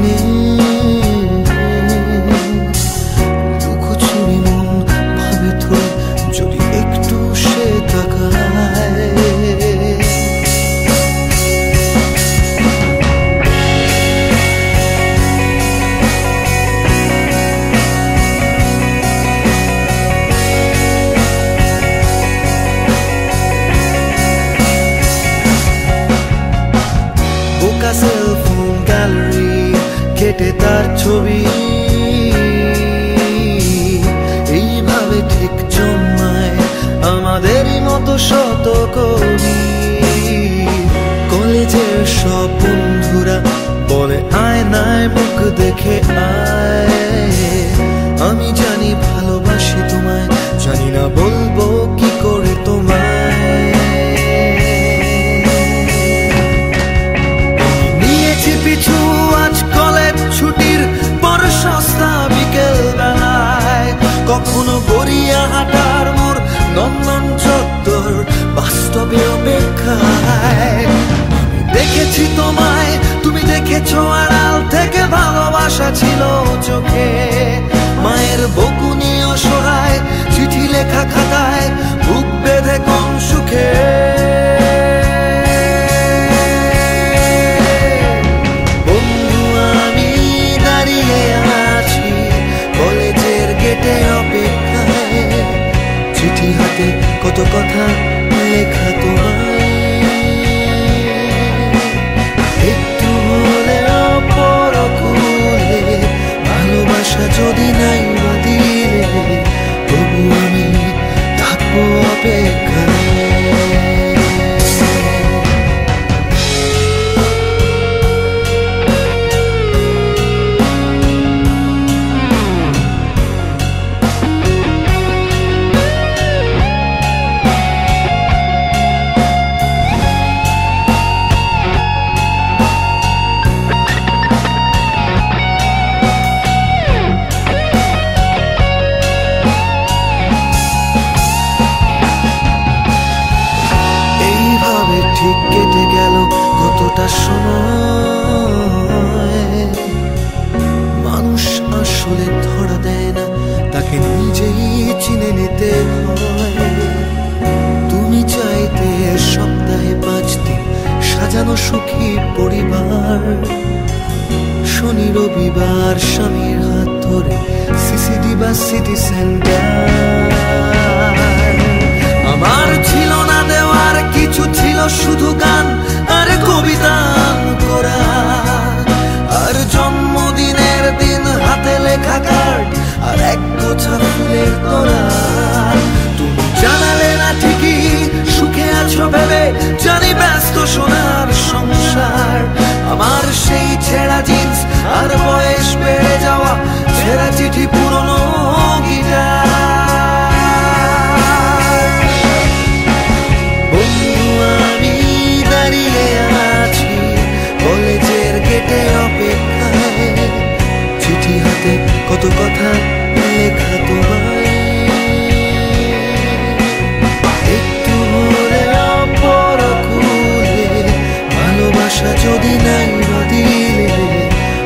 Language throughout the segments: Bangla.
দিনে লুকোচুরি মন ভাবে তোর যদি একটু সে তাকায়। বোকা সেলফোন গ্যালারি কেটে তার ছবি এইভাবে ঠিক জন্মায় আমাদেরই মতো শত কবি। কলেজের সব বন্ধুরা বলে আয়নায় মুখ দেখে আয়। আমি জানি ভালোবাসি তোমায়, জানি না বলবো কি করে তোমায়। পিছু আজ কলেজ ছুটির পর সস্তা বিকেল বেলায় কখনো গড়িয়া হাঁটার মোর নন্দন চত্বর বাস্তবে অপেক্ষায়। আমি দেখেছি তোমায়, তুমি দেখেছো আড়াল থেকে, ভালোবাসা ছিল চোখে। মায়ের বকুনি অসহায় চিঠি লেখা খাতায় বুক বেঁধে কোন সুখে। চিঠি হাতে কত কথা লেখা তোমায়, একটু হলে পরকুলে ভালোবাসা যদি নাই দিলে তবু আমি থাকবো অপেক্ষায়। ঠিক কেটে গেল কতটা সময়, মানুষ আসলে ধরা দেয় না, তাকে নিজেই চিনে নিতে হয়। তুমি চাইতে সপ্তাহে 5 দিন সাজানো সুখী পরিবার, শনি রবিবার স্বামীর হাত ধরে সিসিডি বা সিটি সেন্টার। আমার ছিল না দেওয়ার কিছু, ছিল শুধু গান আর কবিতা করা, আর জন্মদিনের দিন হাতে লেখা কার্ড আর এক গোছা ফুলের তোড়া। তুমি জানালে না ঠিকই সুখে আছো ভেবে, জানি ব্যস্ত সোনার সংসার। আমার সেই ছেঁড়া জিন্স আর বয়স বেড়ে যাওয়া ছেঁড়া চিঠি পুরনো গিটার। কলেজের গেটে অপেক্ষায়, চিঠি হাতে কত কথা লেখা তোমায়, একটু হলে পরকুলে ভালোবাসা যদি নাই দিলে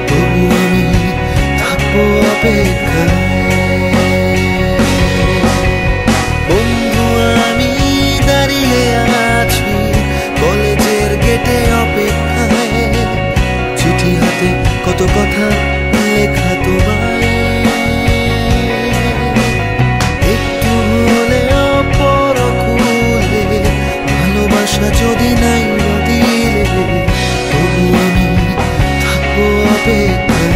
তবু আমি থাকবো অপেক্ষায়। বন্ধু আমি দাঁড়িয়ে আছি কলেজের গেটে অপেক্ষায়, চিঠি হাতে কত কথা লেখা তোমায়, একটু হলে পরকুলে ভালোবাসা যদি নাই দিলে তবু আমি থাকবো অপেক্ষায়।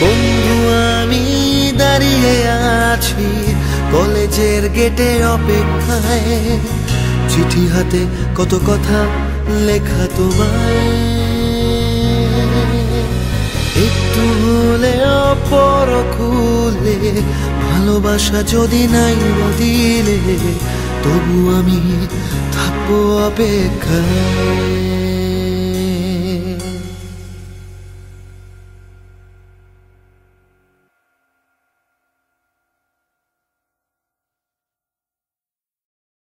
বন্ধু আমি দাঁড়িয়ে আছি কলেজের গেটে অপেক্ষায়, চিঠি হাতে কত কথা লেখা তোমায়, একটু হলে পরকুলে ভালোবাসা যদি নাই দিলে তবু আমি থাকবো অপেক্ষায়।